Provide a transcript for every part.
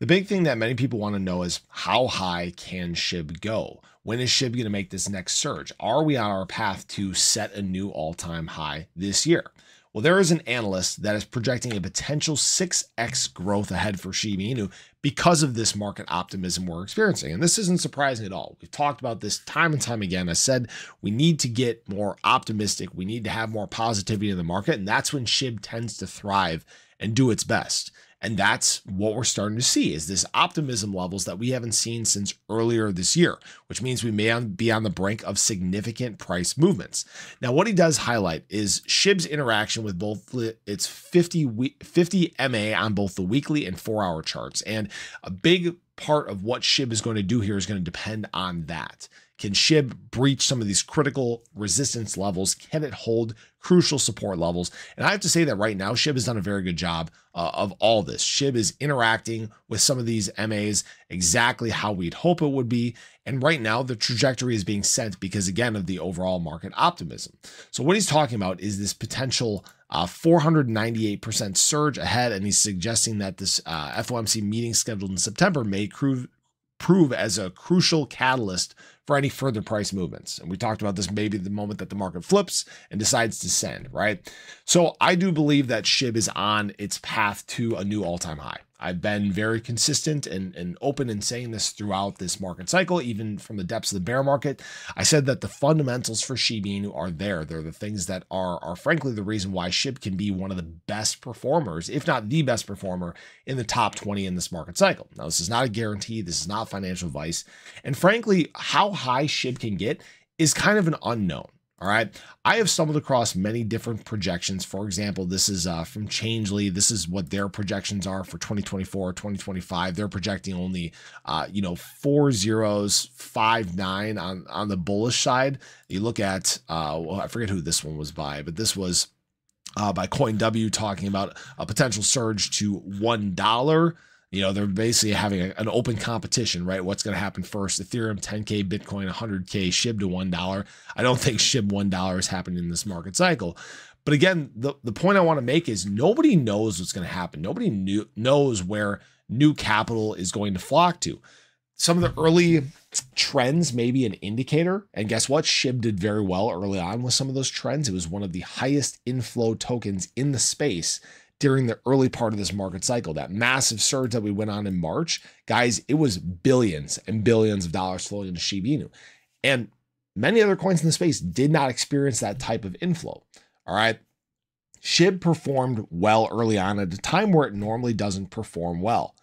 The big thing that many people want to know is how high can SHIB go? When is SHIB going to make this next surge? Are we on our path to set a new all-time high this year? Well, there is an analyst that is projecting a potential 6x growth ahead for Shiba Inu because of this market optimism we're experiencing. And this isn't surprising at all. We've talked about this time and time again. I said we need to get more optimistic. We need to have more positivity in the market. And that's when SHIB tends to thrive and do its best. And that's what we're starting to see is this optimism levels that we haven't seen since earlier this year, which means we may be on the brink of significant price movements. Now, what he does highlight is SHIB's interaction with both its 50 MA on both the weekly and 4-hour charts. And a big part of what SHIB is going to do here is going to depend on that. Can SHIB breach some of these critical resistance levels? Can it hold crucial support levels? And I have to say that right now, SHIB has done a very good job of all this. SHIB is interacting with some of these MAs exactly how we'd hope it would be. And right now, the trajectory is being set because, again, of the overall market optimism. So what he's talking about is this potential 498% surge ahead. And he's suggesting that this FOMC meeting scheduled in September may prove as a crucial catalyst for any further price movements. And we talked about this maybe the moment that the market flips and decides to send, right? So I do believe that SHIB is on its path to a new all-time high. I've been very consistent and open in saying this throughout this market cycle, even from the depths of the bear market. I said that the fundamentals for Shiba Inu are there. They're the things that are frankly the reason why SHIB can be one of the best performers, if not the best performer in the top 20 in this market cycle. Now, this is not a guarantee. This is not financial advice. And frankly, how high SHIB can get is kind of an unknown. All right. I have stumbled across many different projections. For example, this is from Changely. This is what their projections are for 2024, 2025. They're projecting only, 4 zeros, 5.9 on the bullish side. You look at, I forget who this one was by, but this was by CoinW talking about a potential surge to $1. They're basically having an open competition, right? What's going to happen first? Ethereum, 10K, Bitcoin, 100K, SHIB to $1. I don't think SHIB $1 is happening in this market cycle. But again, the point I want to make is nobody knows what's going to happen. Nobody knows where new capital is going to flock to. Some of the early trends may be an indicator. And guess what? SHIB did very well early on with some of those trends. It was one of the highest inflow tokens in the space during the early part of this market cycle. That massive surge that we went on in March, guys, it was billions and billions of dollars flowing into Shiba Inu. And many other coins in the space did not experience that type of inflow. All right. SHIB performed well early on at a time where it normally doesn't perform well.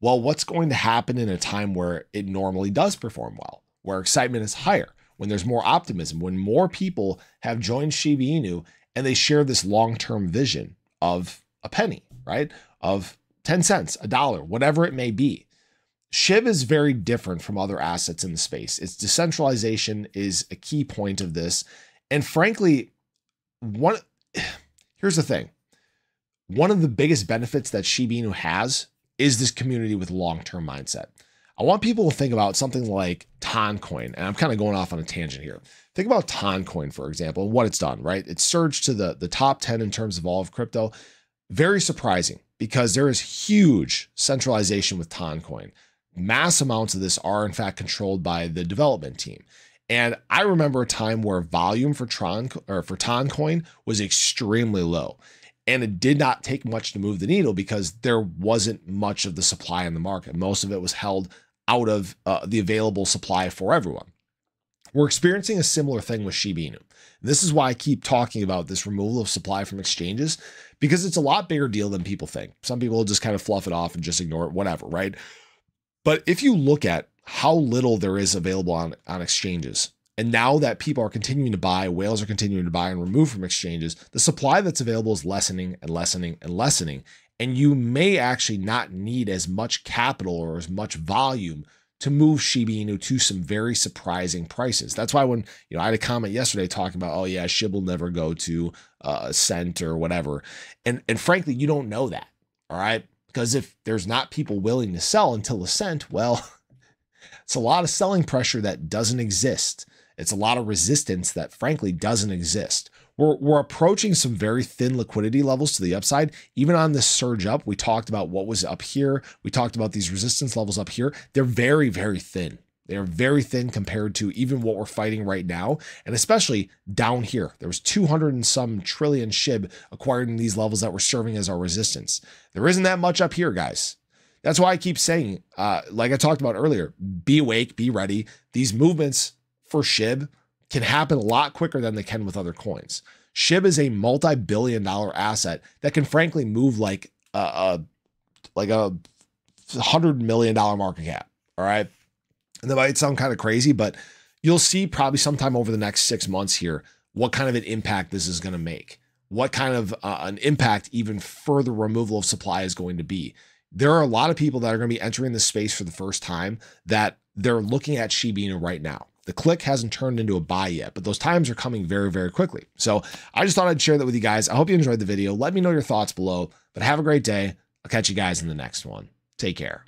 Well, what's going to happen in a time where it normally does perform well, where excitement is higher, when there's more optimism, when more people have joined Shiba Inu and they share this long-term vision of a penny, right? Of 10 cents, $1, whatever it may be. SHIB is very different from other assets in the space. Its decentralization is a key point of this. And frankly, here's the thing. One of the biggest benefits that Shiba Inu has is this community with long-term mindset. I want people to think about something like Toncoin, and I'm kind of going off on a tangent here. Think about Toncoin, for example, and what it's done, right? It surged to the top 10 in terms of all of crypto. Very surprising because there is huge centralization with Toncoin. Mass amounts of this are in fact controlled by the development team. And I remember a time where volume for Toncoin was extremely low. And it did not take much to move the needle because there wasn't much of the supply in the market. Most of it was held out of the available supply for everyone. We're experiencing a similar thing with Shiba Inu. This is why I keep talking about this removal of supply from exchanges, because it's a lot bigger deal than people think. Some people just kind of fluff it off and just ignore it, whatever, right? But if you look at how little there is available on exchanges, and now that people are continuing to buy, whales are continuing to buy and remove from exchanges, the supply that's available is lessening and lessening and lessening. And you may actually not need as much capital or as much volume to move Shiba Inu to some very surprising prices. That's why when I had a comment yesterday talking about, oh yeah, SHIB will never go to a cent or whatever. And frankly, you don't know that, all right? Because if there's not people willing to sell until a cent, well, it's a lot of selling pressure that doesn't exist. It's a lot of resistance that frankly doesn't exist. we're approaching some very thin liquidity levels to the upside. Even on this surge up, we talked about what was up here. We talked about these resistance levels up here. They're very, very thin. They're very thin compared to even what we're fighting right now. And especially down here, there was 200 and some trillion SHIB acquired in these levels that were serving as our resistance. There isn't that much up here, guys. That's why I keep saying, like I talked about earlier, be awake, be ready. These movements for SHIB can happen a lot quicker than they can with other coins. SHIB is a multi-billion-dollar asset that can frankly move like a $100 million market cap. All right. And that might sound kind of crazy, but you'll see probably sometime over the next 6 months here what kind of an impact this is going to make, what kind of an impact even further removal of supply is going to be. There are a lot of people that are going to be entering this space for the first time that they're looking at Shiba Inu right now. The click hasn't turned into a buy yet, but those times are coming very, very quickly. So I just thought I'd share that with you guys. I hope you enjoyed the video. Let me know your thoughts below, but have a great day. I'll catch you guys in the next one. Take care.